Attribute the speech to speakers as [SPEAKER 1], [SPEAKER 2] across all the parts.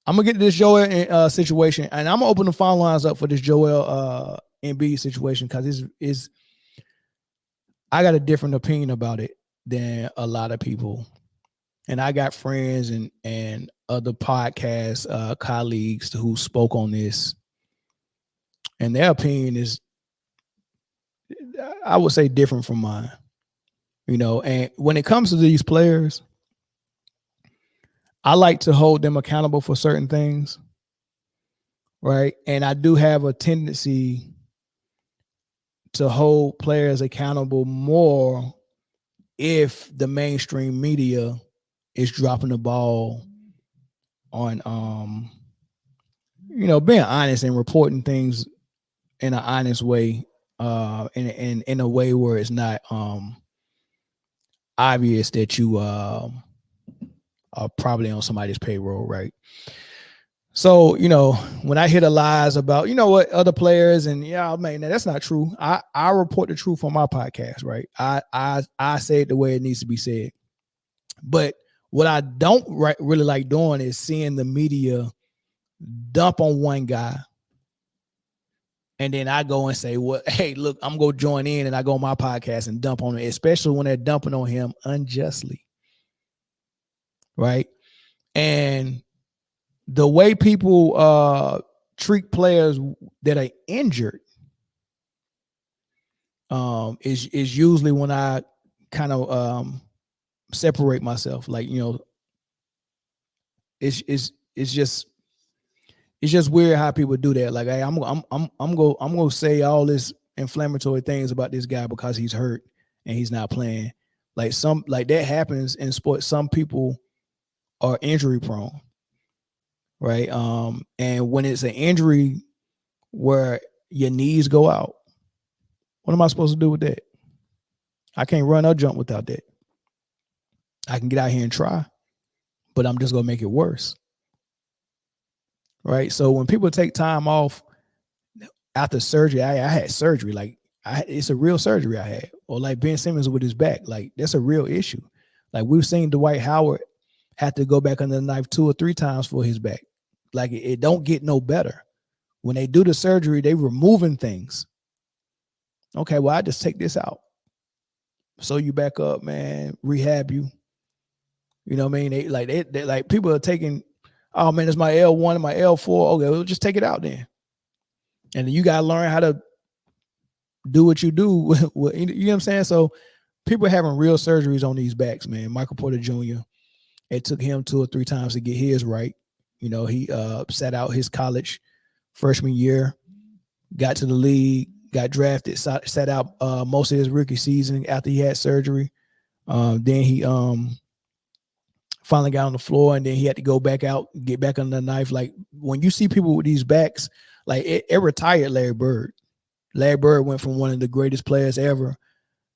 [SPEAKER 1] I'm gonna get to this Joel situation, and I'm gonna open the phone lines up for this Joel Embiid situation because it's I got a different opinion about it than a lot of people, and I got friends and other podcast colleagues who spoke on this, and their opinion is, I would say, different from mine. And when it comes to these players, I like to hold them accountable for certain things, right? And I do have a tendency to hold players accountable more if the mainstream media is dropping the ball on being honest and reporting things in an honest way, in a way where it's not obvious that you are probably on somebody's payroll, right? So, when I hear the lies about, what other players and man, that's not true. I report the truth on my podcast, right? I say it the way it needs to be said. But what I don't really like doing is seeing the media dump on one guy. And then I go and say, well, hey, look, I'm going to join in, and I go on my podcast and dump on him, especially when they're dumping on him unjustly. Right. And the way people treat players that are injured is usually when I kind of separate myself. Like, it's just weird how people do that. Like, hey, I'm gonna say all this inflammatory things about this guy because he's hurt and he's not playing. Like that happens in sports. Some people are injury prone, right? And when it's an injury where your knees go out, what am I supposed to do with that? I can't run or jump without that. I can get out here and try, but I'm just gonna make it worse. Right. So when people take time off after surgery, I had surgery. Like it's a real surgery I had. Or like Ben Simmons with his back. Like that's a real issue. Like we've seen Dwight Howard have to go back under the knife 2 or 3 times for his back. Like it don't get no better. When they do the surgery, they removing things. Okay, well, I just take this out. So you back up, man, rehab you. You know what I mean? They like people are taking, oh man, it's my L1 and my L4. Okay, we'll just take it out then. And you got to learn how to do what you do. You know what I'm saying? So people are having real surgeries on these backs, man. Michael Porter Jr., it took him 2 or 3 times to get his right. He sat out his college freshman year, got to the league, got drafted, sat out most of his rookie season after he had surgery. Then he finally got on the floor, and then he had to go back out, get back under the knife. Like when you see people with these backs, like it retired Larry Bird. Larry Bird went from one of the greatest players ever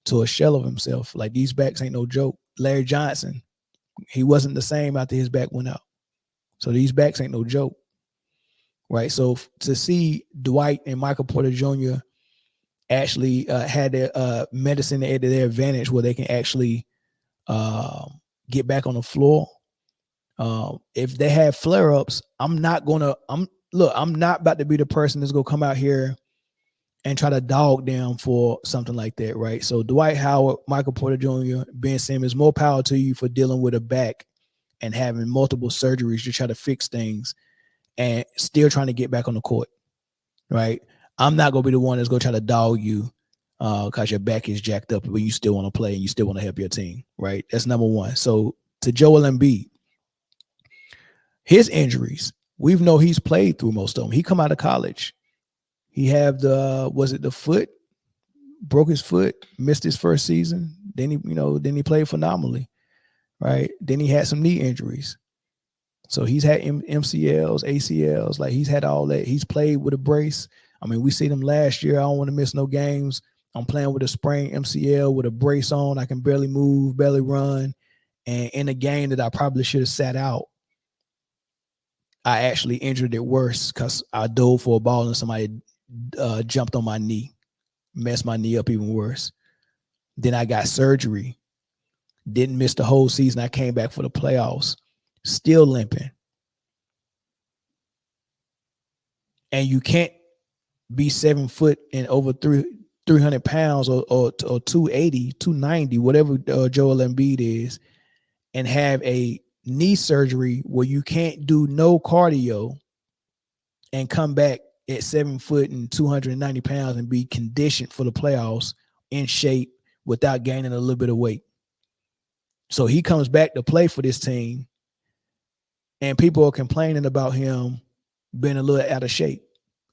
[SPEAKER 1] to a shell of himself. Like these backs ain't no joke. Larry Johnson, he wasn't the same after his back went out. So these backs ain't no joke. Right. So to see Dwight and Michael Porter Jr. actually had their medicine at their advantage where they can actually get back on the floor. If they have flare-ups, I'm not about to be the person that's gonna come out here and try to dog them for something like that, right? So Dwight Howard, Michael Porter Jr., Ben Simmons, more power to you for dealing with a back and having multiple surgeries to try to fix things and still trying to get back on the court, right? I'm not going to be the one that's going to try to dog you because your back is jacked up, but you still want to play and you still want to help your team, right? That's number one. So to Joel Embiid, his injuries, we know he's played through most of them. He come out of college. He had the foot, broke his foot, missed his first season. Then he played phenomenally, right? Then he had some knee injuries. So he's had MCLs, ACLs, like he's had all that. He's played with a brace. I mean, we seen him last year. I don't want to miss no games. I'm playing with a sprained MCL with a brace on. I can barely move, barely run. And in a game that I probably should have sat out, I actually injured it worse because I dove for a ball and somebody jumped on my knee, messed my knee up even worse. Then I got surgery. Didn't miss the whole season. I came back for the playoffs. Still limping. and you can't be 7 foot and over 300 pounds or 280, 290, whatever Joel Embiid is, and have a knee surgery where you can't do no cardio and come back at 7 foot and 290 pounds and be conditioned for the playoffs in shape without gaining a little bit of weight. So he comes back to play for this team, and people are complaining about him being a little out of shape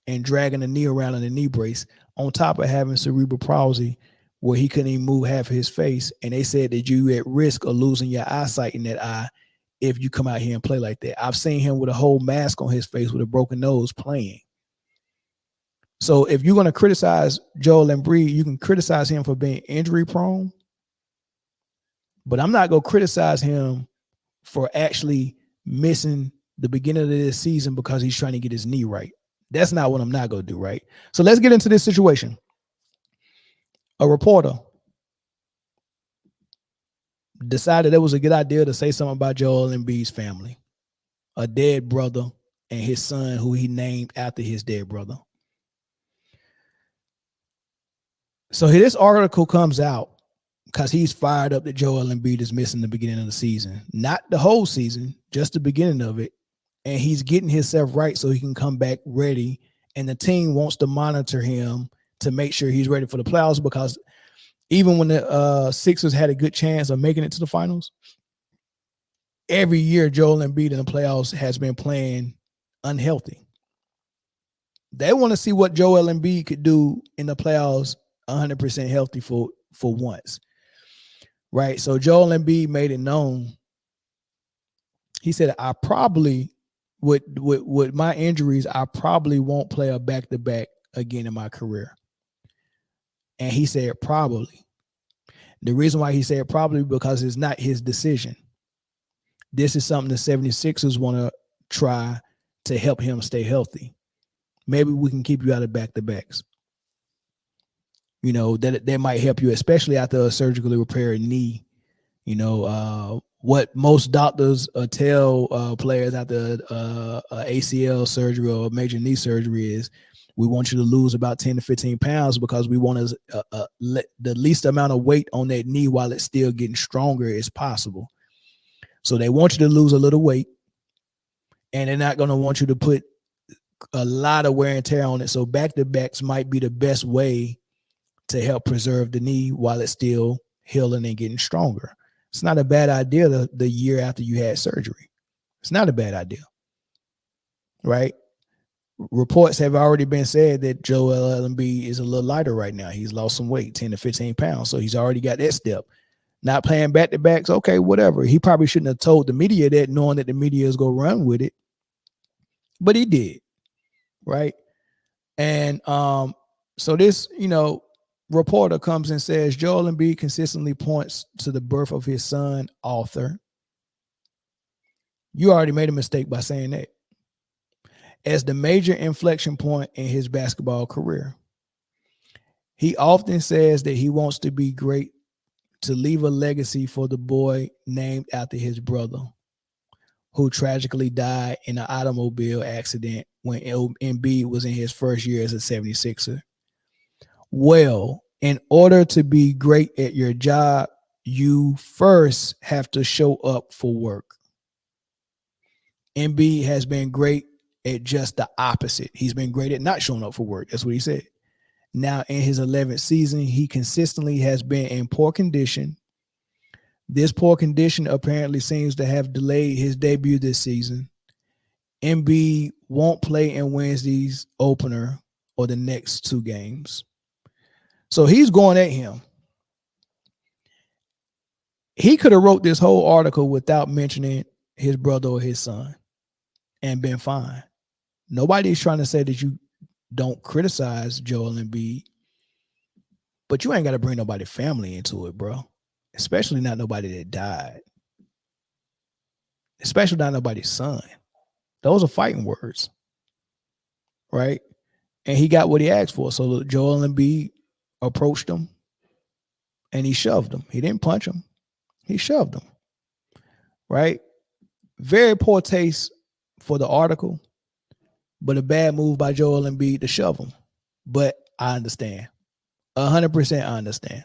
[SPEAKER 1] and dragging the knee around in the knee brace, on top of having cerebral palsy where he couldn't even move half of his face. And they said that you at risk of losing your eyesight in that eye if you come out here and play like that. I've seen him with a whole mask on his face with a broken nose playing. So if you're going to criticize Joel Embiid, you can criticize him for being injury prone, but I'm not going to criticize him for actually missing the beginning of this season because he's trying to get his knee right. That's not what I'm not going to do, right? So let's get into this situation. A reporter decided it was a good idea to say something about Joel Embiid's family, a dead brother and his son who he named after his dead brother. So this article comes out because he's fired up that Joel Embiid is missing the beginning of the season. Not the whole season, just the beginning of it. And he's getting himself right so he can come back ready. And the team wants to monitor him to make sure he's ready for the playoffs, because even when the Sixers had a good chance of making it to the finals, every year Joel Embiid in the playoffs has been playing unhealthy. They want to see what Joel Embiid could do in the playoffs 100% healthy for once. Right? So Joel Embiid made it known. He said, I probably, with my injuries, I probably won't play a back-to-back again in my career. And he said probably. The reason why he said probably because it's not his decision. This is something the 76ers want to try to help him stay healthy. Maybe we can keep you out of back-to-backs. You know, that might help you, especially after a surgically repaired knee. You know, what most doctors tell players after ACL surgery or major knee surgery is, we want you to lose about 10 to 15 pounds because we want the least amount of weight on that knee while it's still getting stronger as possible. So they want you to lose a little weight, and they're not going to want you to put a lot of wear and tear on it. So back-to-backs might be the best way to help preserve the knee while it's still healing and getting stronger. It's not a bad idea the year after you had surgery. It's not a bad idea, right? Reports have already been said that Joel Embiid is a little lighter right now. He's lost some weight, 10 to 15 pounds. So he's already got that step. Not playing back-to-backs, okay, whatever. He probably shouldn't have told the media that, knowing that the media is going to run with it. But he did, right? And so this, reporter comes and says, Joel Embiid consistently points to the birth of his son, Arthur. You already made a mistake by saying that. As the major inflection point in his basketball career. He often says that he wants to be great, to leave a legacy for the boy named after his brother, who tragically died in an automobile accident when Embiid was in his first year as a 76er. Well, in order to be great at your job, you first have to show up for work. Embiid has been great at just the opposite. He's been great at not showing up for work. That's what he said. Now, in his 11th season, he consistently has been in poor condition. This poor condition apparently seems to have delayed his debut this season. Embiid won't play in Wednesday's opener or the next 2 games. So he's going at him. He could have wrote this whole article without mentioning his brother or his son and been fine. Nobody's trying to say that you don't criticize Joel Embiid, but you ain't got to bring nobody's family into it, bro. Especially not nobody that died. Especially not nobody's son. Those are fighting words, right? And he got what he asked for. So Joel Embiid approached him and he shoved him. He didn't punch him. He shoved him, right? Very poor taste for the article. but a bad move by Joel Embiid to shove him. But I understand. 100% I understand.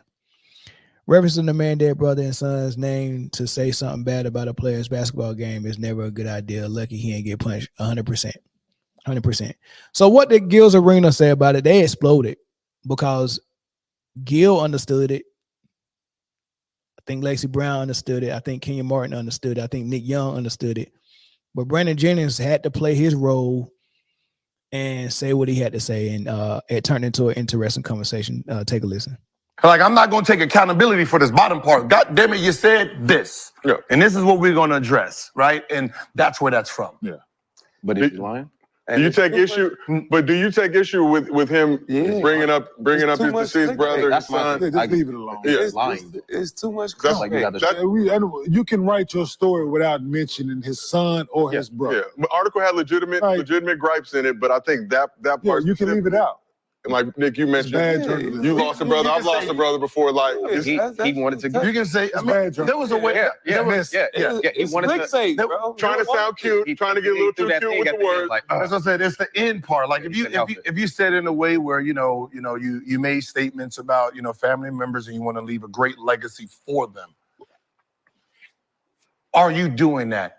[SPEAKER 1] Referencing the man, dead brother and son's name to say something bad about a player's basketball game is never a good idea. Lucky he ain't get punched. 100%. 100%. So what did Gil's Arena say about it? They exploded because Gil understood it. I think Lexi Brown understood it. I think Kenya Martin understood it. I think Nick Young understood it. But Brandon Jennings had to play his role and say what he had to say. And it turned into an interesting conversation. Take a listen.
[SPEAKER 2] Like, I'm not going to take accountability for this bottom part. God damn it, you said this.
[SPEAKER 3] Yeah.
[SPEAKER 2] And this is what we're going to address, right? And that's where that's from.
[SPEAKER 3] Yeah.
[SPEAKER 4] But is he lying?
[SPEAKER 3] Do you take issue? But do you take issue with him bringing up his deceased brother, his son?
[SPEAKER 5] Just leave it alone.
[SPEAKER 4] He's lying.
[SPEAKER 5] It's too much.
[SPEAKER 4] Like
[SPEAKER 5] you can write your story without mentioning his son or his brother.
[SPEAKER 3] Yeah, but article had legitimate gripes in it, but I think that part
[SPEAKER 5] you can leave it out.
[SPEAKER 3] And like Nick, you mentioned, you lost a brother. I've lost a brother before. Like
[SPEAKER 4] he wanted to.
[SPEAKER 2] You can say, I mean, there was a way.
[SPEAKER 4] He wanted to.
[SPEAKER 3] Trying to sound cute, trying to get a little too cute with the words.
[SPEAKER 2] As I said, it's the end part. Like if you said it in a way where you made statements about family members and you want to leave a great legacy for them. Are you doing that?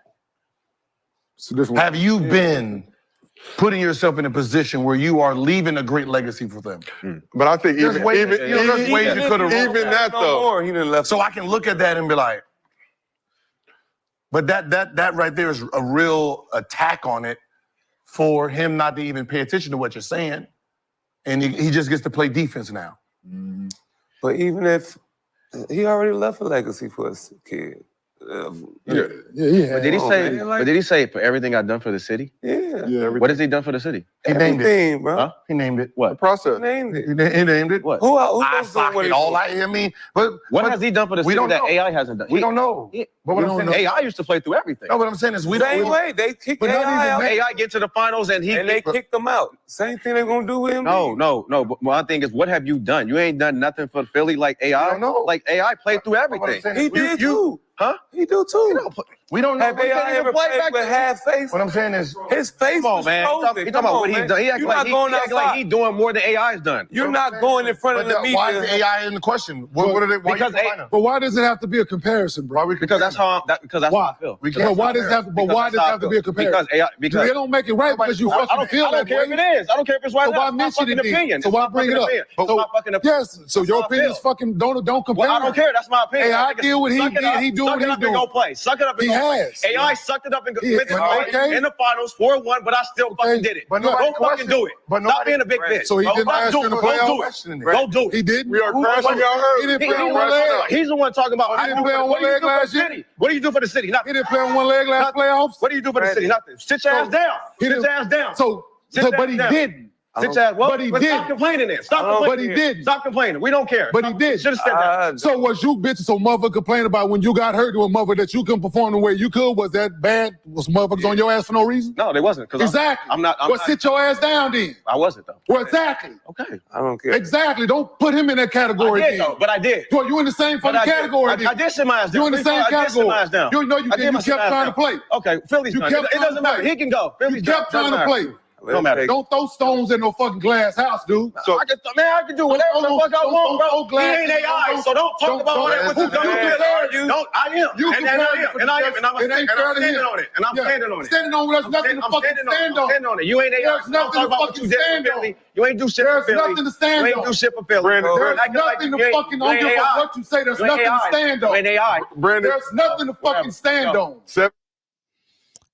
[SPEAKER 2] Have you been putting yourself in a position where you are leaving a great legacy for them?
[SPEAKER 3] But I think even
[SPEAKER 2] ways you could have
[SPEAKER 3] even that though.
[SPEAKER 2] He didn't left. So I can look at that and be like, but that right there is a real attack on it for him not to even pay attention to what you're saying, and he just gets to play defense now.
[SPEAKER 6] But even if he already left a legacy for his kid.
[SPEAKER 5] Yeah.
[SPEAKER 4] But did he say for everything I've done for the city?
[SPEAKER 6] Yeah.
[SPEAKER 4] What has he done for the city?
[SPEAKER 2] He named it,
[SPEAKER 6] bro.
[SPEAKER 4] Huh?
[SPEAKER 2] He named it.
[SPEAKER 4] What?
[SPEAKER 3] The process.
[SPEAKER 6] He named it.
[SPEAKER 2] He named it.
[SPEAKER 4] What?
[SPEAKER 6] Who
[SPEAKER 2] I
[SPEAKER 6] knows what
[SPEAKER 2] sock
[SPEAKER 6] he
[SPEAKER 2] it all.
[SPEAKER 6] did?
[SPEAKER 2] I mean, but
[SPEAKER 4] What has he done for the city that AI hasn't done?
[SPEAKER 2] We don't know. But what I'm saying is,
[SPEAKER 4] AI used to play through everything.
[SPEAKER 2] no, what I'm saying is we
[SPEAKER 6] Same
[SPEAKER 2] don't.
[SPEAKER 6] way. They kicked AI out.
[SPEAKER 4] AI get to the finals and
[SPEAKER 6] they kicked him out. Same thing they're going to do with him.
[SPEAKER 4] No. But my thing is, what have you done? You ain't done nothing for Philly like AI.
[SPEAKER 2] don't know.
[SPEAKER 4] Like AI played through
[SPEAKER 2] But what I'm
[SPEAKER 4] everything.
[SPEAKER 2] saying
[SPEAKER 6] He
[SPEAKER 2] is
[SPEAKER 6] did too.
[SPEAKER 4] Huh?
[SPEAKER 6] He do too.
[SPEAKER 2] We don't know.
[SPEAKER 6] Have AI ever played with half face?
[SPEAKER 2] What I'm saying is,
[SPEAKER 6] His face
[SPEAKER 4] Come on,
[SPEAKER 6] was
[SPEAKER 4] man.
[SPEAKER 6] frozen.
[SPEAKER 4] He talking about what
[SPEAKER 6] man.
[SPEAKER 4] he's done. He act
[SPEAKER 6] You're
[SPEAKER 4] like
[SPEAKER 6] not
[SPEAKER 4] he
[SPEAKER 6] going
[SPEAKER 4] act like
[SPEAKER 6] outside.
[SPEAKER 4] he doing more than AI's done.
[SPEAKER 6] You're not going in front of the media.
[SPEAKER 2] why is the AI in the question? What are they? Why
[SPEAKER 4] Because
[SPEAKER 5] But why does it have to be a comparison, bro?
[SPEAKER 4] Because that's how I feel.
[SPEAKER 5] But why does it have to? But why does it have to be a comparison?
[SPEAKER 4] Because
[SPEAKER 5] they don't make it right because you
[SPEAKER 4] I
[SPEAKER 5] fucking
[SPEAKER 4] don't
[SPEAKER 5] feel that
[SPEAKER 4] care
[SPEAKER 5] way.
[SPEAKER 4] if it is. I don't care if it's right.
[SPEAKER 5] So why
[SPEAKER 4] That's my
[SPEAKER 5] mention
[SPEAKER 4] fucking
[SPEAKER 5] it then?
[SPEAKER 4] opinion.
[SPEAKER 5] So why bring it up?
[SPEAKER 4] It's my fucking opinion.
[SPEAKER 5] Yes. So your opinion is fucking don't compare.
[SPEAKER 4] Well, I don't care. That's my opinion.
[SPEAKER 5] AI did what he did. He do what he
[SPEAKER 4] Suck it up
[SPEAKER 5] do.
[SPEAKER 4] and go play. Suck it up and
[SPEAKER 5] He
[SPEAKER 4] go play.
[SPEAKER 5] has.
[SPEAKER 4] AI sucked it up and
[SPEAKER 5] He-
[SPEAKER 4] went to
[SPEAKER 5] okay.
[SPEAKER 4] in the finals 4-1, but I still fucking did it.
[SPEAKER 2] But
[SPEAKER 4] Go
[SPEAKER 2] nobody
[SPEAKER 4] fucking do it.
[SPEAKER 2] but
[SPEAKER 4] Stop
[SPEAKER 2] nobody-
[SPEAKER 4] being a big bitch.
[SPEAKER 5] So he didn't ask you in the
[SPEAKER 4] Go do
[SPEAKER 5] playoffs?
[SPEAKER 4] it. Go do it.
[SPEAKER 5] He didn't.
[SPEAKER 3] We are crashing y'all early.
[SPEAKER 5] He didn't play on one leg.
[SPEAKER 4] He's the one talking about.
[SPEAKER 5] He didn't play on
[SPEAKER 4] What
[SPEAKER 5] one
[SPEAKER 4] do you
[SPEAKER 5] leg
[SPEAKER 4] do for the
[SPEAKER 5] last year?
[SPEAKER 4] city? What do you do for the city?
[SPEAKER 5] He
[SPEAKER 4] Nothing.
[SPEAKER 5] didn't play on one leg last playoffs.
[SPEAKER 4] What do you do for the city? Nothing. Sit your ass down.
[SPEAKER 5] He
[SPEAKER 4] Sit
[SPEAKER 5] didn't-
[SPEAKER 4] your ass down.
[SPEAKER 5] But he didn't.
[SPEAKER 4] Sit your ass. Well,
[SPEAKER 5] But he
[SPEAKER 4] stop
[SPEAKER 5] did.
[SPEAKER 4] complaining then. Stop complaining.
[SPEAKER 5] But he
[SPEAKER 4] then.
[SPEAKER 5] didn't.
[SPEAKER 4] Stop complaining. We don't care.
[SPEAKER 5] But he did.
[SPEAKER 4] Should have said that.
[SPEAKER 5] So was you bitches so motherfucker complain about when you got hurt to a mother that you couldn't perform the way you could? Was that bad? Was motherfuckers on your ass for no reason?
[SPEAKER 4] No, they wasn't.
[SPEAKER 5] Exactly.
[SPEAKER 4] I'm not.
[SPEAKER 5] Well, sit your ass down then.
[SPEAKER 4] I wasn't though.
[SPEAKER 5] Well, exactly.
[SPEAKER 4] Okay.
[SPEAKER 6] I don't care.
[SPEAKER 5] Exactly. Don't put him in that category
[SPEAKER 4] I did
[SPEAKER 5] then.
[SPEAKER 4] though, but I did.
[SPEAKER 5] Well, you in the same
[SPEAKER 4] But
[SPEAKER 5] fucking
[SPEAKER 4] I did.
[SPEAKER 5] category then.
[SPEAKER 4] I did sit my ass down.
[SPEAKER 5] You in the same
[SPEAKER 4] I did sit
[SPEAKER 5] category.
[SPEAKER 4] my ass down.
[SPEAKER 5] You know you
[SPEAKER 4] I
[SPEAKER 5] did.
[SPEAKER 4] did
[SPEAKER 5] You
[SPEAKER 4] my
[SPEAKER 5] kept
[SPEAKER 4] sit my ass
[SPEAKER 5] trying to
[SPEAKER 4] down.
[SPEAKER 5] play.
[SPEAKER 4] Okay, Philly's
[SPEAKER 5] You
[SPEAKER 4] done.
[SPEAKER 5] kept
[SPEAKER 4] It
[SPEAKER 5] trying
[SPEAKER 4] doesn't
[SPEAKER 5] to
[SPEAKER 4] matter.
[SPEAKER 5] play.
[SPEAKER 4] He can go.
[SPEAKER 5] You
[SPEAKER 4] Philly's
[SPEAKER 5] kept
[SPEAKER 4] done.
[SPEAKER 5] trying to play.
[SPEAKER 4] Don't matter.
[SPEAKER 5] Don't throw stones in no fucking glass house, dude.
[SPEAKER 3] So
[SPEAKER 4] I can do whatever the fuck I want, bro. He ain't AI, so don't talk about all that. What you done? Don't. I am. And I am. And I'm standing on it. And I'm standing on it.
[SPEAKER 5] Standing on it. There's nothing to fucking stand on.
[SPEAKER 4] Standing on it. You ain't AI.
[SPEAKER 5] There's nothing to
[SPEAKER 4] Talk about what
[SPEAKER 5] fucking
[SPEAKER 4] you did for
[SPEAKER 5] stand on.
[SPEAKER 4] Philly. You ain't do shit for
[SPEAKER 5] There's
[SPEAKER 4] Philly.
[SPEAKER 5] nothing to stand
[SPEAKER 4] You
[SPEAKER 5] on.
[SPEAKER 4] ain't do shit for Philly.
[SPEAKER 3] Brandon,
[SPEAKER 5] There's nothing to fucking, don't give a fuck what you say. There's nothing to stand on.
[SPEAKER 4] You ain't AI.
[SPEAKER 3] Brandon,
[SPEAKER 5] There's nothing to fucking stand on.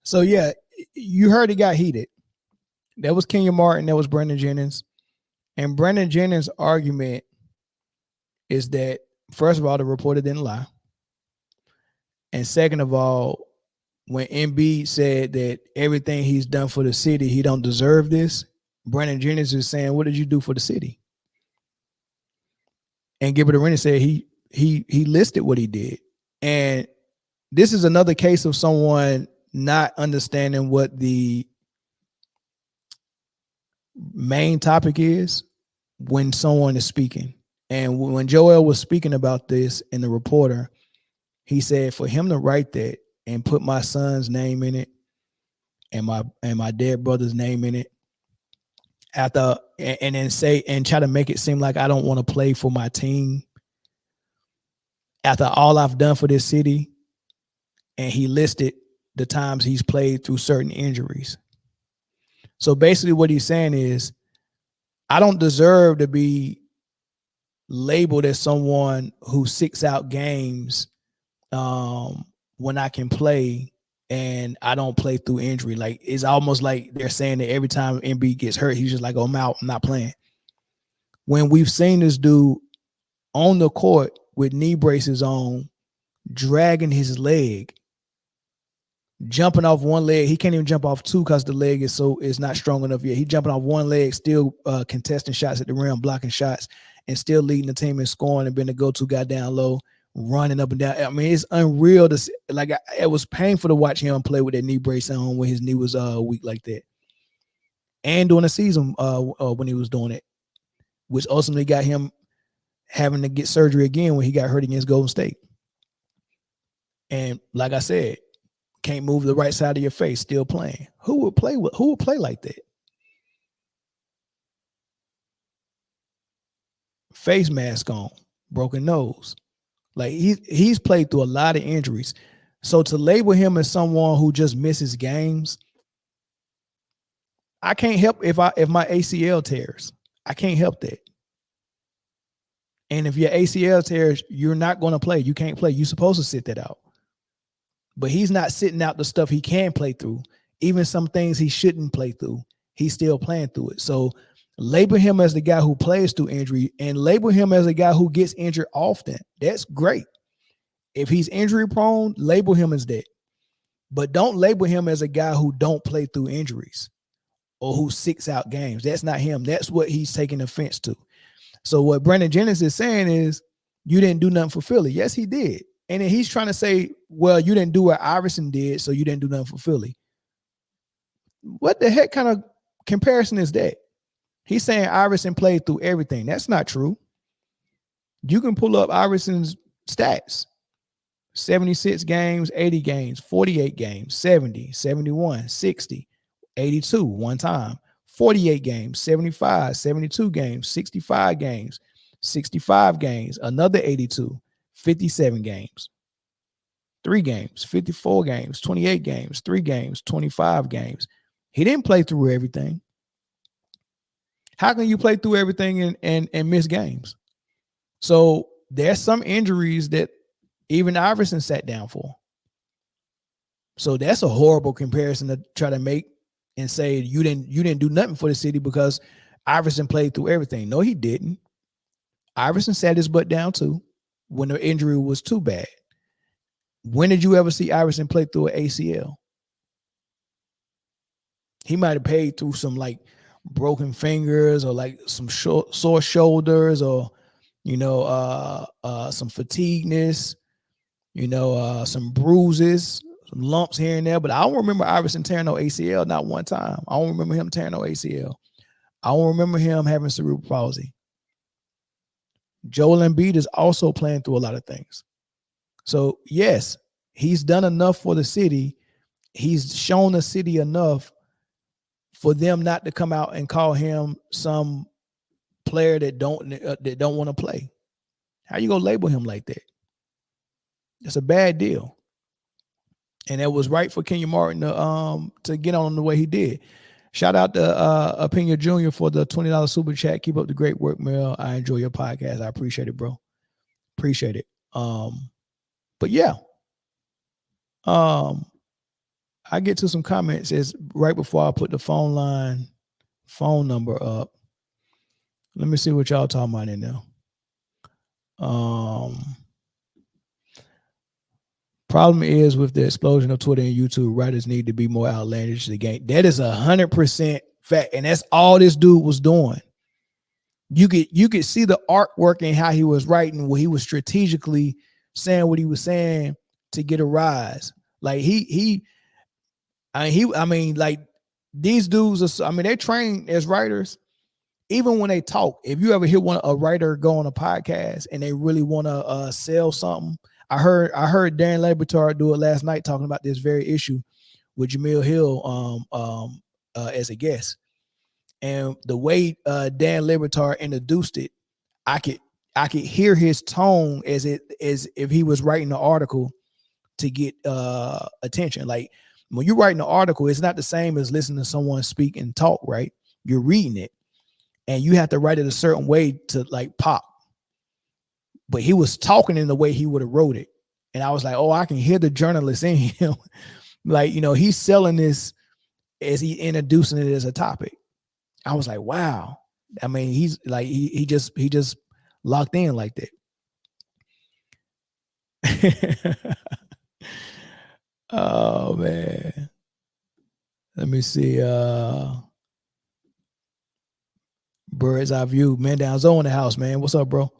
[SPEAKER 1] So yeah, you heard it got heated. That was Kenya Martin. That was Brandon Jennings. And Brandon Jennings' argument is that, first of all, the reporter didn't lie. And second of all, when Embiid said that everything he's done for the city, he don't deserve this, Brandon Jennings is saying, what did you do for the city? And Gilbert Arenas said he listed what he did. And this is another case of someone not understanding what the main topic is when someone is speaking. And when Joel was speaking about this in the reporter, he said for him to write that and put my son's name in it and my dead brother's name in it. After and then say and try to make it seem like I don't want to play for my team. After all I've done for this city, and he listed the times he's played through certain injuries. So basically what he's saying is, I don't deserve to be labeled as someone who sits out games when I can play and I don't play through injury. Like, it's almost like they're saying that every time Embiid gets hurt, he's just like, oh, I'm out, I'm not playing. When we've seen this dude on the court with knee braces on, dragging his leg, jumping off one leg. He can't even jump off two because the leg is not strong enough yet. He's jumping off one leg, still contesting shots at the rim, blocking shots, and still leading the team in scoring and being the go-to guy down low, running up and down. I mean, it's unreal to see. Like, it was painful to watch him play with that knee brace on when his knee was weak like that. And during the season when he was doing it, which ultimately got him having to get surgery again when he got hurt against Golden State. And like I said, can't move the right side of your face, still playing. Who would play like that? Face mask on, broken nose. Like, he's played through a lot of injuries. So to label him as someone who just misses games, I can't help if my ACL tears. I can't help that. And if your ACL tears, you're not going to play. You can't play. You're supposed to sit that out. But he's not sitting out the stuff he can play through. Even some things he shouldn't play through, he's still playing through it. So label him as the guy who plays through injury and label him as a guy who gets injured often. That's great. If he's injury prone, label him as that. But don't label him as a guy who don't play through injuries or who sits out games. That's not him. That's what he's taking offense to. So what Brandon Jennings is saying is, you didn't do nothing for Philly. Yes, he did. And then he's trying to say, well, you didn't do what Iverson did, so you didn't do nothing for Philly. What the heck kind of comparison is that? He's saying Iverson played through everything. That's not true. You can pull up Iverson's stats. 76 games, 80 games, 48 games, 70, 71, 60, 82 one time, 48 games, 75, 72 games, 65 games, 65 games, another 82, 57 games, 3 games, 54 games, 28 games, 3 games, 25 games. He didn't play through everything. How can you play through everything and miss games? So there's some injuries that even Iverson sat down for. So that's a horrible comparison to try to make and say you didn't do nothing for the city because Iverson played through everything. No, he didn't. Iverson sat his butt down too when the injury was too bad. When did you ever see Iverson play through an ACL? He might have played through some like broken fingers or like some sore shoulders or, some fatigueness, some bruises, some lumps here and there. But I don't remember Iverson tearing no ACL, not one time. I don't remember him tearing no ACL. I don't remember him having cerebral palsy. Joel Embiid is also playing through a lot of things. So, yes, he's done enough for the city. He's shown the city enough for them not to come out and call him some player that don't want to play. How you gonna label him like that? It's a bad deal. And it was right for Kenya Martin to get on the way he did. Shout out to Opinion Jr. for the $20 super chat. Keep up the great work, Mel. I enjoy your podcast. I appreciate it, bro. Appreciate it. But yeah. I get to some comments as right before I put the phone number up. Let me see what y'all talking about in there. Problem is with the explosion of Twitter and YouTube, writers need to be more outlandish to the game. That is 100% fact, and that's all this dude was doing. You could see the artwork and how he was writing, where he was strategically saying what he was saying to get a rise. Like like these dudes are, they're trained as writers. Even when they talk, if you ever hear a writer go on a podcast and they really want to sell something, I heard Darren Lebatard do it last night talking about this very issue with Jamil Hill as a guest. And the way Dan Libertar introduced it, I could hear his tone as if he was writing the article to get attention. Like when you're writing an article, it's not the same as listening to someone speak and talk, right? You're reading it and you have to write it a certain way to like pop. But he was talking in the way he would have wrote it. And I was like, oh, I can hear the journalist in him. Like, he's selling this as he introducing it as a topic. I was like, wow. I mean, he's like, he just locked in like that. Oh man. Let me see. Bird's Eye View. Man Down Zone in the house, man. What's up, bro?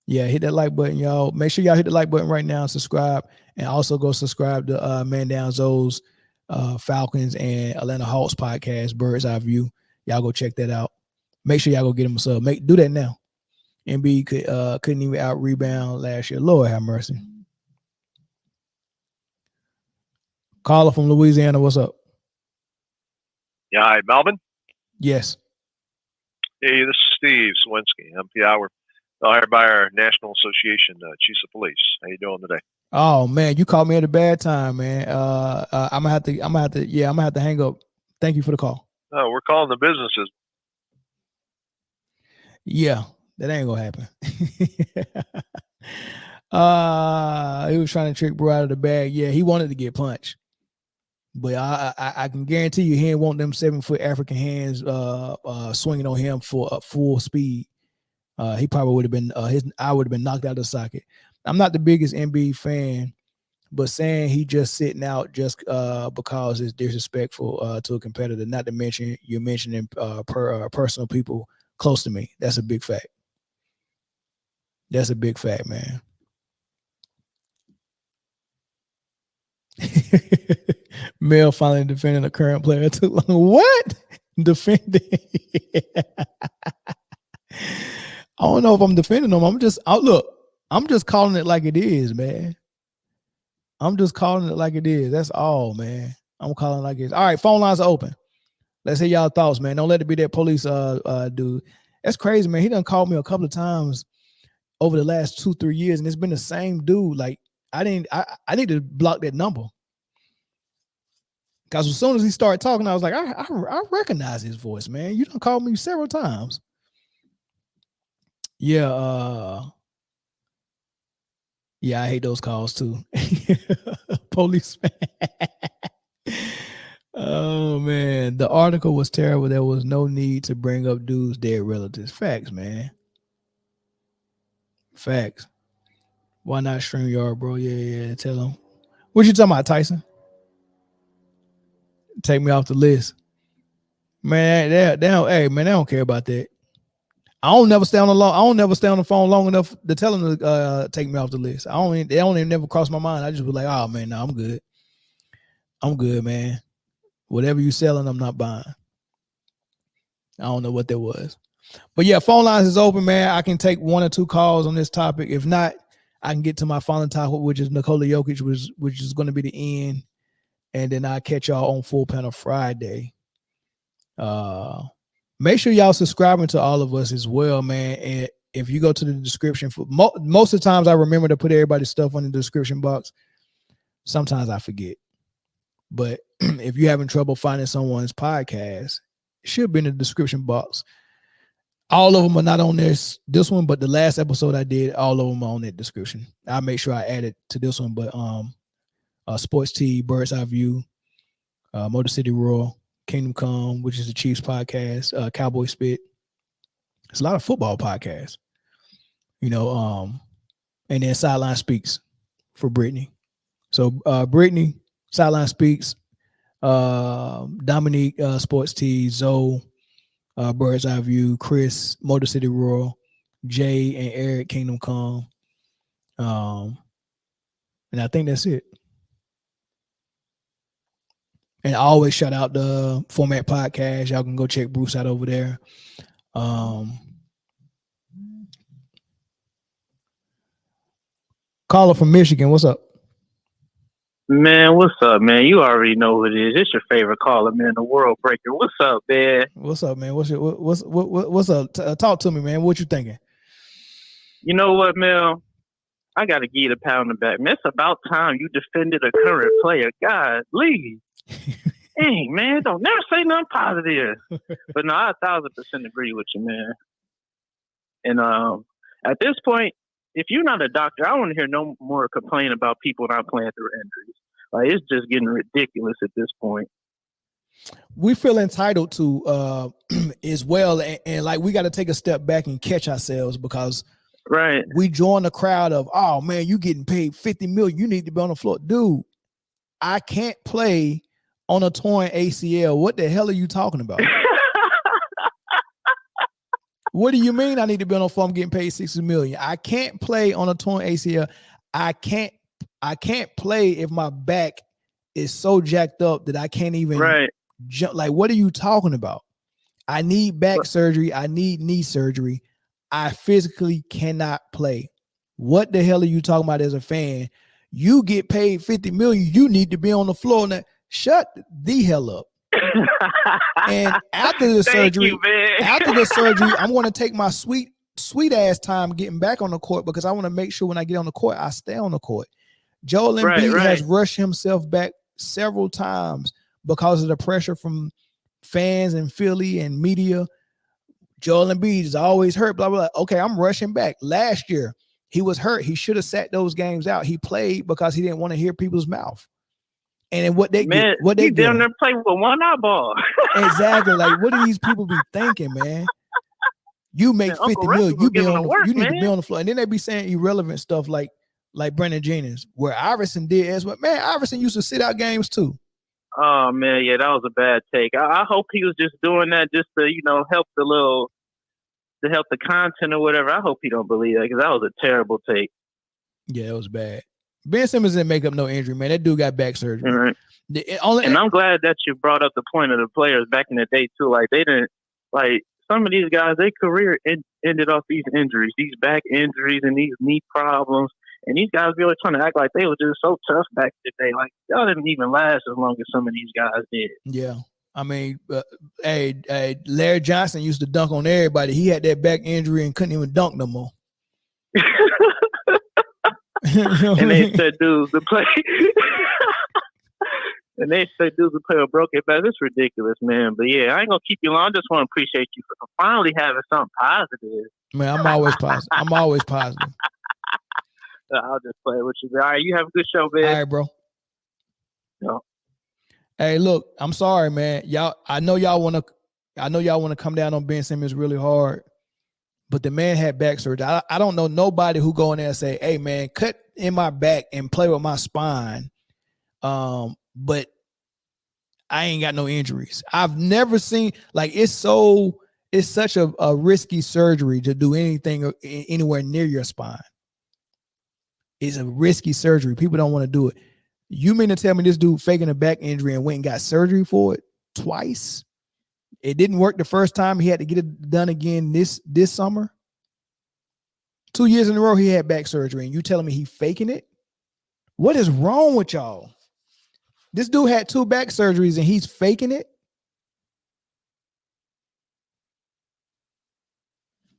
[SPEAKER 1] Yeah, hit that like button, y'all. Make sure y'all hit the like button right now and subscribe. And also go subscribe to Man Down Zone's Falcons and Atlanta Hawks podcast, Bird's Eye View. Y'all go check that out. Make sure y'all go get him a sub. Do that now. Embiid couldn't even out rebound last year. Lord have mercy. Caller from Louisiana, what's up?
[SPEAKER 7] Yeah, hi, Melvin.
[SPEAKER 1] Yes.
[SPEAKER 7] Hey, this is Steve Swinski, MPI. We're hired by our National Association Chiefs of Police. How you doing today?
[SPEAKER 1] Oh man, you called me at a bad time, man. I'm gonna have to hang up. Thank you for the call.
[SPEAKER 7] We're calling the businesses.
[SPEAKER 1] Yeah, that ain't gonna happen. He was trying to trick bro out of the bag. Yeah, he wanted to get punched. But I can guarantee you he ain't want them 7-foot African hands swinging on him for full speed. He probably would have been I would have been knocked out of the socket. I'm not the biggest Embiid fan, but saying he just sitting out just because it's disrespectful to a competitor, not to mention you're mentioning personal people close to me. That's a big fact. That's a big fact, man. Mel finally defending a current player too long. What? Defending? I don't know if I'm defending them. I'm just calling it like it is, man. I'm just calling it like it is. That's all, man. I'm calling it like it is. All right, phone lines are open. Let's hear y'all thoughts, man. Don't let it be that police dude. That's crazy, man. He done called me a couple of times over the last 2-3 years, and it's been the same dude. Like, I need to block that number. Because as soon as he started talking, I was like, I recognize his voice, man. You done called me several times. Yeah, I hate those calls too. Policeman. Oh man, the article was terrible. There was no need to bring up dudes' dead relatives. Facts, man. Facts. Why not StreamYard, bro? Yeah. Tell him. What you talking about, Tyson? Take me off the list. Man, they don't care about that. I don't never stay on the phone long enough to tell them to take me off the list. They don't even never cross my mind. I just be like, oh man, no, I'm good. I'm good, man. Whatever you selling, I'm not buying. I don't know what that was. But yeah, phone lines is open, man. I can take 1 or 2 calls on this topic. If not, I can get to my final topic, which is Nikola Jokic, which is going to be the end. And then I'll catch y'all on Full Panel Friday. Make sure y'all subscribing to all of us as well, man. And if you go to the description, for most of the times I remember to put everybody's stuff on the description box. Sometimes I forget. But if you're having trouble finding someone's podcast, it should be in the description box. All of them are not on this one, but the last episode I did, all of them are on that description. I'll make sure I add it to this one. But Sports T, Bird's Eye View, Motor City Royal, Kingdom Come, which is the Chiefs podcast, Cowboy Spit. It's a lot of football podcasts, and then Sideline Speaks for Britne. So Britne, Sideline Speaks, Dominque, Sports T, Zoe, Bird's Eye View, Chris, Motor City Royal, Jay and Eric, Kingdom Come. And I think that's it. And I always shout out the Format Podcast. Y'all can go check Bruce out over there. Caller from Michigan, what's up?
[SPEAKER 8] Man, what's up, man? You already know who it is. It's your favorite caller, man, the World Breaker. What's up, man?
[SPEAKER 1] What's up, man? What's up? Talk to me, man. What you thinking?
[SPEAKER 8] You know what, Mel? I got to give you the pat on the back. Man, it's about time you defended a current player. God, leave. Hey, man, don't never say nothing positive. But no, I 1,000% agree with you, man. And at this point, if you're not a doctor, I don't want to hear no more complaint about people not playing through injuries. Like, it's just getting ridiculous at this point.
[SPEAKER 1] We feel entitled to as well, and like we got to take a step back and catch ourselves because we join the crowd of, oh man, you getting paid $50 million, you need to be on the floor. Dude, I can't play on a torn ACL. What the hell are you talking about? What do you mean I need to be on the floor? I'm getting paid $60 million. I can't play on a torn ACL. I can't play if my back is so jacked up that I can't even jump. Like, what are you talking about? I need back surgery. I need knee surgery. I physically cannot play. What the hell are you talking about as a fan? You get paid $50 million. You need to be on the floor. Now, shut the hell up. And after the surgery, I'm going to take my sweet ass time getting back on the court because I want to make sure when I get on the court, I stay on the court. Joel Embiid has rushed himself back several times because of the pressure from fans and Philly and media. Joel Embiid is always hurt, blah, blah, blah. Okay, I'm rushing back. Last year, he was hurt. He should have sat those games out. He played because he didn't want to hear people's mouth. And then what they down there
[SPEAKER 8] play with one eyeball.
[SPEAKER 1] Exactly. Like, what do these people be thinking, man? You make $50 million. You need to be on the floor. And then they be saying irrelevant stuff like Brandon Jennings, where Iverson did as well. Man, Iverson used to sit out games too.
[SPEAKER 8] Oh man, yeah, that was a bad take. I hope he was just doing that just to, help help the content or whatever. I hope he don't believe that because that was a terrible take.
[SPEAKER 1] Yeah, it was bad. Ben Simmons didn't make up no injury, man. That dude got back surgery.
[SPEAKER 8] Right. And I'm glad that you brought up the point of the players back in the day too. Like, they didn't, like, some of these guys, their career ended off these injuries, these back injuries and these knee problems. And these guys really trying to act like they were just so tough back in the day. Like, y'all didn't even last as long as some of these guys did.
[SPEAKER 1] Yeah. I mean, Larry Johnson used to dunk on everybody. He had that back injury and couldn't even dunk no more.
[SPEAKER 8] And they said dudes to play. And they say dudes will play a broken back. It's ridiculous, man. But yeah, I ain't gonna keep you long. I just want to appreciate you for finally having something positive.
[SPEAKER 1] Man, I'm always positive. I'm always positive.
[SPEAKER 8] I'll just play with you. All right, you have a good show, man.
[SPEAKER 1] All right, bro.
[SPEAKER 8] No.
[SPEAKER 1] Hey, look, I'm sorry, man. I know y'all want to come down on Ben Simmons really hard, but the man had back surgery. I don't know nobody who go in there and say, hey, man, cut in my back and play with my spine. But I ain't got no injuries. I've never seen, like, it's such a risky surgery to do anything anywhere near your spine. It's a risky surgery. People don't want to do it. You mean to tell me this dude faking a back injury and went and got surgery for it twice? It didn't work the first time. He had to get it done again this summer. 2 years in a row he had back surgery, and you telling me he faking it? What is wrong with y'all? This dude had 2 back surgeries and he's faking it?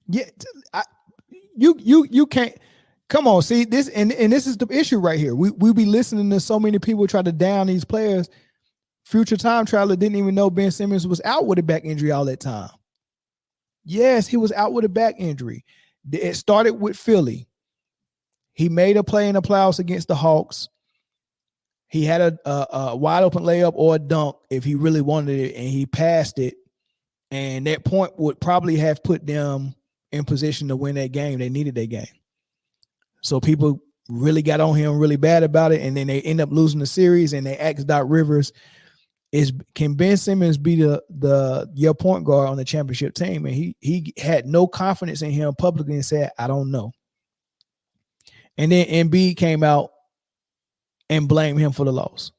[SPEAKER 1] Yeah, you can't. Come on, see this, and this is the issue right here. We be listening to so many people try to down these players. Future time traveler didn't even know Ben Simmons was out with a back injury all that time. Yes, he was out with a back injury. It started with Philly. He made a play in the playoffs against the Hawks. He had a wide open layup or a dunk if he really wanted it, and he passed it. And that point would probably have put them in position to win that game. They needed that game. So people really got on him really bad about it, and then they end up losing the series, and they asked Doc Rivers, can Ben Simmons be your point guard on the championship team? And he had no confidence in him publicly and said, I don't know. And then Embiid came out and blamed him for the loss.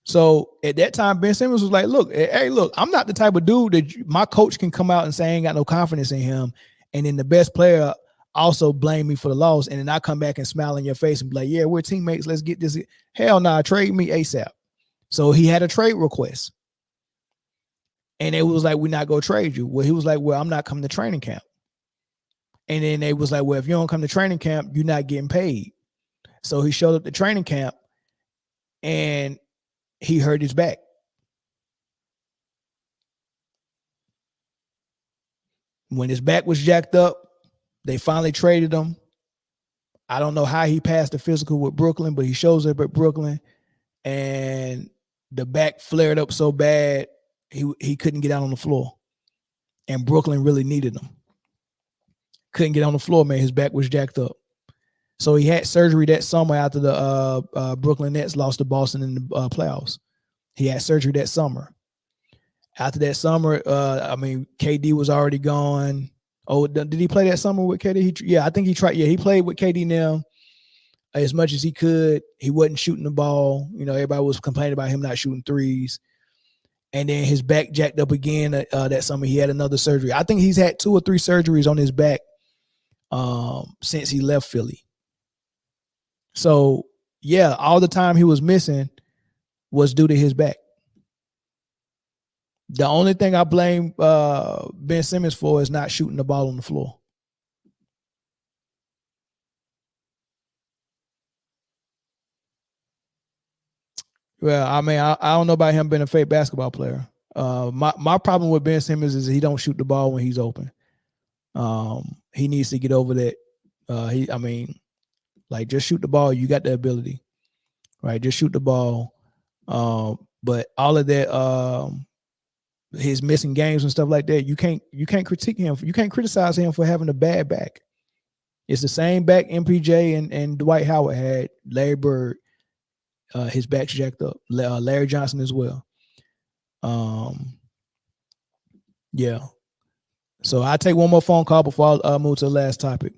[SPEAKER 1] So at that time, Ben Simmons was like, look, I'm not the type of dude that my coach can come out and say I ain't got no confidence in him. And then the best player also blame me for the loss, and then I come back and smile in your face and be like, yeah, we're teammates. Let's get this. Hell nah, trade me ASAP. So he had a trade request. And it was like, we're not going to trade you. Well, he was like, well, I'm not coming to training camp. And then they was like, well, if you don't come to training camp, you're not getting paid. So he showed up to training camp and he hurt his back. When his back was jacked up, they finally traded him. I don't know how he passed the physical with Brooklyn, but he shows up at Brooklyn and the back flared up so bad he couldn't get out on the floor. And Brooklyn really needed him. Couldn't get on the floor, man. His back was jacked up. So he had surgery that summer after the Brooklyn Nets lost to Boston in the playoffs. He had surgery that summer. After that summer, KD was already gone. Oh, did he play that summer with KD? I think he tried. Yeah, he played with KD now as much as he could. He wasn't shooting the ball. You know, everybody was complaining about him not shooting threes. And then his back jacked up again that summer. He had another surgery. I think he's had 2 or 3 surgeries on his back since he left Philly. So, yeah, all the time he was missing was due to his back. The only thing I blame Ben Simmons for is not shooting the ball on the floor. Well, I mean, I don't know about him being a fake basketball player. My problem with Ben Simmons is he don't shoot the ball when he's open. He needs to get over that. Just shoot the ball. You got the ability, right? Just shoot the ball. But all of that, his missing games and stuff like that, you can't critique him. You can't criticize him for having a bad back. It's the same back MPJ and Dwight Howard had. Larry Bird, his back's jacked up. Larry Johnson as well. Yeah. So I'll take one more phone call before I move to the last topic.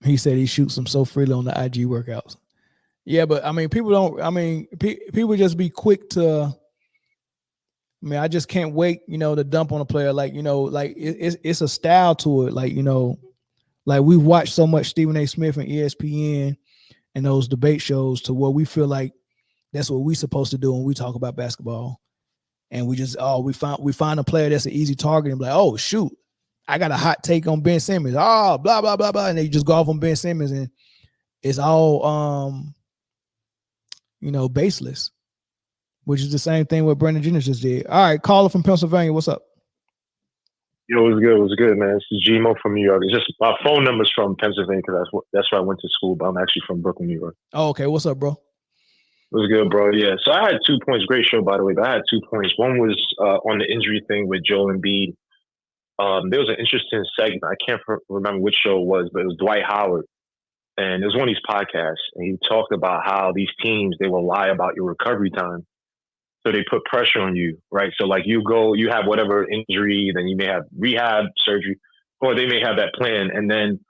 [SPEAKER 1] He said he shoots them so freely on the IG workouts. Yeah, but I mean, people just be quick to. I just can't wait, to dump on a player. It's a style to it. We've watched so much Stephen A. Smith and ESPN and those debate shows to where we feel like that's what we're supposed to do when we talk about basketball. And we just, we find a player that's an easy target and be like, oh, shoot, I got a hot take on Ben Simmons. Blah, blah, blah, blah. And they just go off on Ben Simmons and it's all, baseless. Which is the same thing what Brandon Jennings just did. All right, caller from Pennsylvania, what's up?
[SPEAKER 9] Yo, it was good, man. It's G-Mo from New York. It's just my phone number's from Pennsylvania because that's where I went to school, but I'm actually from Brooklyn, New York.
[SPEAKER 1] Oh, okay. What's up, bro?
[SPEAKER 9] It was good, bro. Yeah. So I had 2 points. Great show, by the way. But I had 2 points. One was on the injury thing with Joel Embiid. There was an interesting segment. I can't remember which show it was, but it was Dwight Howard. And it was one of these podcasts. And he talked about how these teams, they will lie about your recovery time. So they put pressure on you, right? So like you have whatever injury, then you may have rehab surgery, or they may have that plan. And then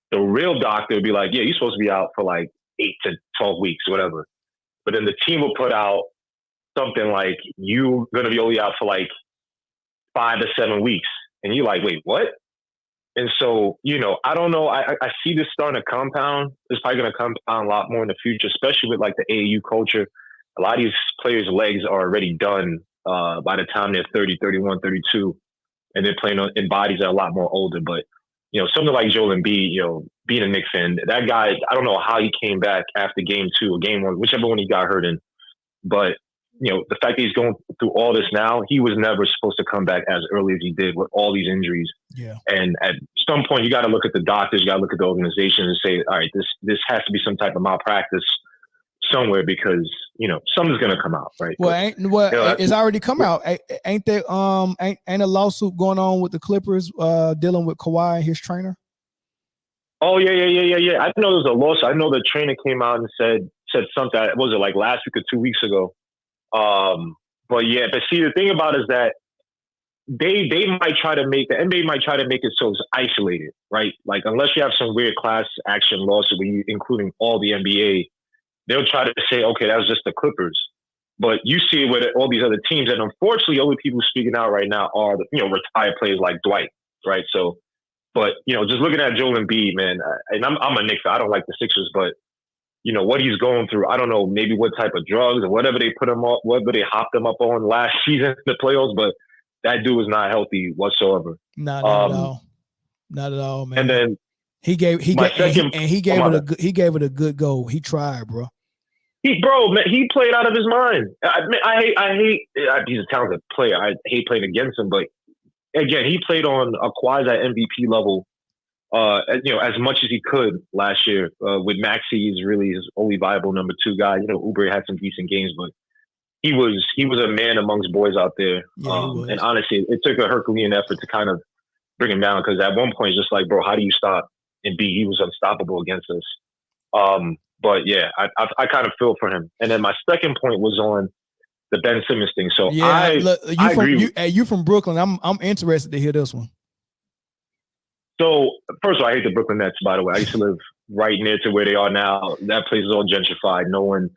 [SPEAKER 9] the real doctor would be like, yeah, you're supposed to be out for like 8 to 12 weeks, whatever. But then the team will put out something like you're going to be only out for like 5 to 7 weeks. And you're like, wait, what? And so, I don't know. I see this starting to compound. It's probably going to compound a lot more in the future, especially with like the AAU culture. A lot of these players' legs are already done by the time they're 30, 31, 32, and they're playing in bodies that are a lot more older. But, something like Joel Embiid, being a Knicks fan, that guy, I don't know how he came back after game 2 or game 1, whichever one he got hurt in. But, the fact that he's going through all this now, he was never supposed to come back as early as he did with all these injuries.
[SPEAKER 1] Yeah.
[SPEAKER 9] And at some point, you got to look at the doctors, you got to look at the organization and say, all right, this has to be some type of malpractice somewhere because something's gonna come out, right?
[SPEAKER 1] Well, it's already come out. Ain't there ain't a lawsuit going on with the Clippers dealing with Kawhi and his trainer?
[SPEAKER 9] Oh yeah. I know there's a lawsuit. I know the trainer came out and said something. Was it like last week or 2 weeks ago? But see, the thing about it is that they might try to make the NBA might try to make it so it's isolated, right? Like unless you have some weird class action lawsuit, including all the NBA. They'll try to say, okay, that was just the Clippers. But you see it with all these other teams. And unfortunately, only people speaking out right now are the retired players like Dwight, right? So But, just looking at Joel Embiid, man, and I'm a Knicks fan. I don't like the Sixers, but, what he's going through, I don't know, maybe what type of drugs or whatever they put him on, whatever they hopped him up on last season, the playoffs, but that dude is not healthy whatsoever.
[SPEAKER 1] Not at all. Not at all, man.
[SPEAKER 9] And then
[SPEAKER 1] he gave it a good go. He tried, bro.
[SPEAKER 9] He played out of his mind. I hate he's a talented player. I hate playing against him, but again, he played on a quasi MVP level, as much as he could last year. With Maxey, he's really his only viable number 2 guy. Oubre had some decent games, but he was a man amongst boys out there.
[SPEAKER 1] Yeah,
[SPEAKER 9] and honestly, it took a Herculean effort to kind of bring him down, because at one point it's just like, bro, how do you stop Embiid? He was unstoppable against us. But yeah, I kind of feel for him. And then my second point was on the Ben Simmons thing. So
[SPEAKER 1] yeah,
[SPEAKER 9] I agree.
[SPEAKER 1] You from Brooklyn? I'm interested to hear this one.
[SPEAKER 9] So first of all, I hate the Brooklyn Nets. By the way, I used to live right near to where they are now. That place is all gentrified. No one.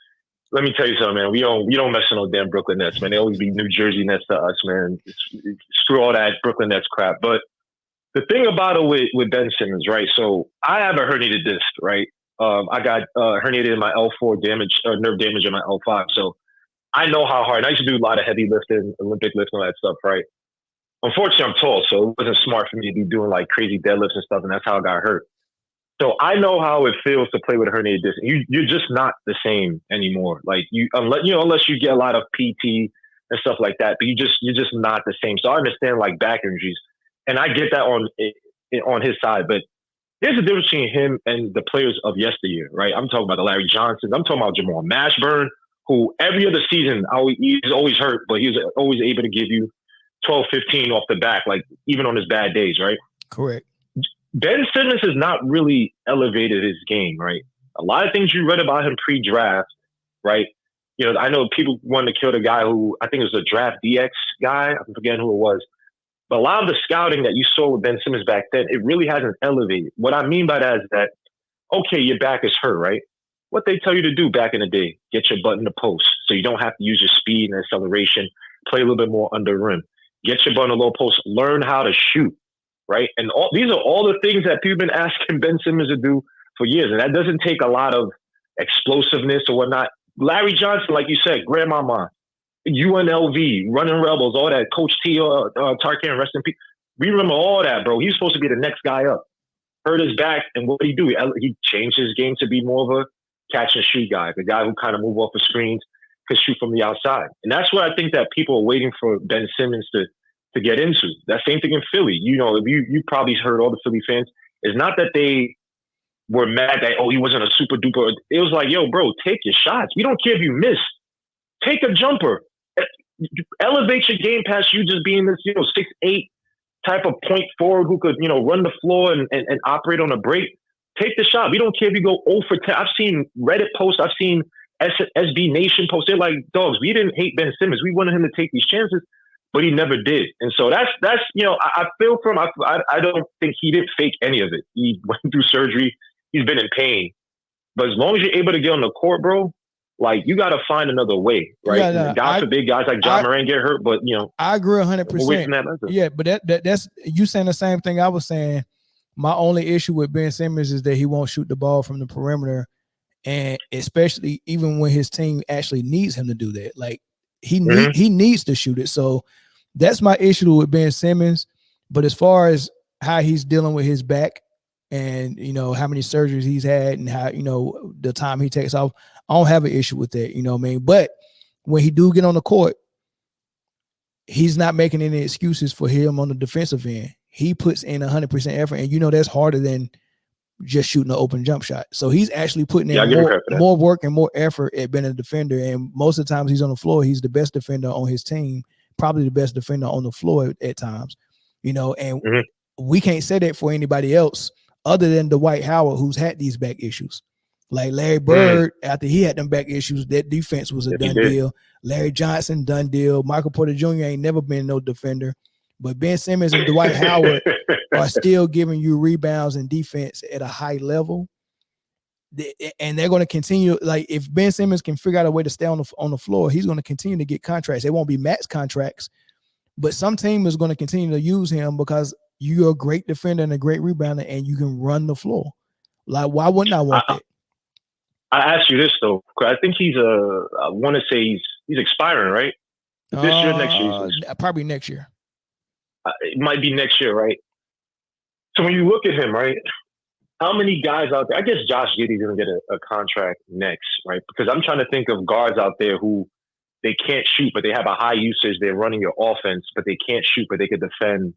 [SPEAKER 9] Let me tell you something, man. We don't mess with no damn Brooklyn Nets, man. They always be New Jersey Nets to us, man. Screw all that Brooklyn Nets crap. But the thing about it with Ben Simmons, right? So I have a herniated disc, right? I got herniated in my L4 nerve damage in my L5. So I know how hard. And I used to do a lot of heavy lifting, Olympic lifting, all that stuff, right? Unfortunately, I'm tall, so it wasn't smart for me to be doing like crazy deadlifts and stuff, and that's how I got hurt. So I know how it feels to play with a herniated disc. You're just not the same anymore. Like unless you get a lot of PT and stuff like that, but you're just not the same. So I understand like back injuries, and I get that on his side. But there's a difference between him and the players of yesteryear, right? I'm talking about the Larry Johnsons. I'm talking about Jamal Mashburn, who every other season he's always hurt, but he's always able to give you 12, 15 off the back, like even on his bad days, right?
[SPEAKER 1] Correct.
[SPEAKER 9] Ben Simmons has not really elevated his game, right? A lot of things you read about him pre-draft, right? I know people wanted to kill the guy who, I think it was a draft DX guy. I'm forgetting who it was. But a lot of the scouting that you saw with Ben Simmons back then, it really hasn't elevated. What I mean by that is that, okay, your back is hurt, right? What they tell you to do back in the day, get your butt in the post so you don't have to use your speed and acceleration, play a little bit more under rim. Get your butt in the low post, learn how to shoot, right? And these are all the things that people have been asking Ben Simmons to do for years. And that doesn't take a lot of explosiveness or whatnot. Larry Johnson, like you said, grandmama, UNLV, running Rebels, all that, Coach T, Tarkan, rest in peace. We remember all that, bro. He was supposed to be the next guy up. Hurt his back, and what did he do? He changed his game to be more of a catch and shoot guy, the guy who kind of move off the screens, could shoot from the outside. And that's what I think that people are waiting for Ben Simmons to get into. That same thing in Philly. If you probably heard all the Philly fans. It's not that they were mad that, he wasn't a super duper. It was like, yo, bro, take your shots. We don't care if you miss. Take a jumper. Elevate your game past you just being this, 6'8" type of point forward who could, run the floor and operate on a break. Take the shot. We don't care if you go 0 for 10. I've seen Reddit posts. I've seen SB Nation posts. They're like, dogs, we didn't hate Ben Simmons. We wanted him to take these chances, but he never did. And so that's I feel for him. I don't think he didn't fake any of it. He went through surgery. He's been in pain. But as long as you're able to get on the court, bro, like you got to find another way, right?
[SPEAKER 1] Yeah,
[SPEAKER 9] God forbid guys like John Moran get hurt, but
[SPEAKER 1] I agree 100%. Yeah, but that's you saying the same thing I was saying. My only issue with Ben Simmons is that he won't shoot the ball from the perimeter, and especially even when his team actually needs him to do that. Like he needs to shoot it. So that's my issue with Ben Simmons. But as far as how he's dealing with his back and, how many surgeries he's had and how, the time he takes off, I don't have an issue with that. You know what I mean? But when he do get on the court, he's not making any excuses for him on the defensive end. He puts in 100% effort, and that's harder than just shooting an open jump shot. So he's actually putting in more work and more effort at being a defender. And most of the times he's on the floor, he's the best defender on his team, probably the best defender on the floor at times. And we can't say that for anybody else other than Dwight Howard, who's had these back issues. Like Larry Bird, after he had them back issues, that defense was a done deal. Larry Johnson, done deal. Michael Porter Jr. ain't never been no defender. But Ben Simmons and Dwight Howard are still giving you rebounds and defense at a high level. And they're going to continue. Like if Ben Simmons can figure out a way to stay on the floor, he's going to continue to get contracts. They won't be max contracts, but some team is going to continue to use him because You're a great defender and a great rebounder, and you can run the floor. Like, why wouldn't I want that?
[SPEAKER 9] I ask you this though, 'cause I think I want to say he's expiring, right? This year, next year?
[SPEAKER 1] Probably next year.
[SPEAKER 9] It might be next year, right? So when you look at him, right, how many guys out there? I guess Josh Giddey's going to get a contract next, right? Because I'm trying to think of guards out there who they can't shoot, but they have a high usage. They're running your offense, but they can't shoot, but they could defend,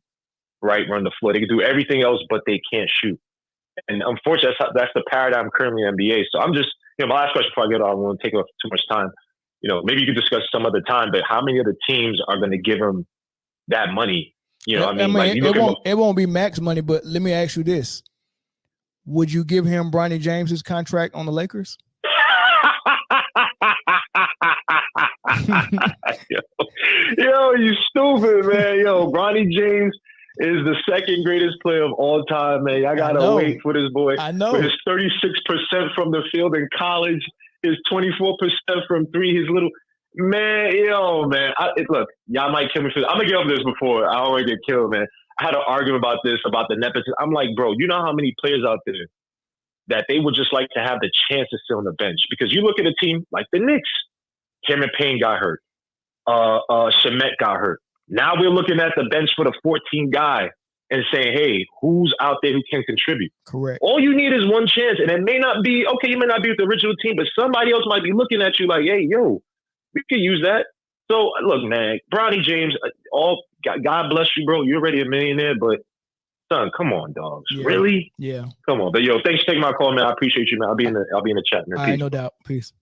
[SPEAKER 9] right, run the floor. They can do everything else, but they can't shoot. And unfortunately, that's the paradigm currently in the NBA. So I'm just, my last question before I get on, I won't take up too much time. Maybe you could discuss some other time, but how many other teams are going to give him that money?
[SPEAKER 1] It won't be max money, but let me ask you this. Would you give him Bronny James's contract on the Lakers?
[SPEAKER 9] Yo, you stupid, man. Yo, Bronny James is the second greatest player of all time, man. I gotta wait for this boy.
[SPEAKER 1] I know.
[SPEAKER 9] With his 36% from the field in college, his 24% from three, his little man. Look, y'all might kill me for this. I'm gonna get over this before I always get killed, man. I had an argument about this, about the nepotism. I'm like, bro, you know how many players out there that they would just like to have the chance to sit on the bench? Because you look at a team like the Knicks, Cameron Payne got hurt. Shamet got hurt. Now we're looking at the bench for the 14th guy and saying, hey, who's out there who can contribute?
[SPEAKER 1] Correct.
[SPEAKER 9] All you need is one chance. And it may not be, okay, you may not be with the original team, but somebody else might be looking at you like, hey, yo, we could use that. So, look, man, Bronny James, God bless you, bro. You're already a millionaire, but son, come on, dogs.
[SPEAKER 1] Yeah.
[SPEAKER 9] Really?
[SPEAKER 1] Yeah.
[SPEAKER 9] Come on. But, yo, thanks for taking my call, man. I appreciate you, man. I'll be in the chat, man.
[SPEAKER 1] All right, no doubt. Peace.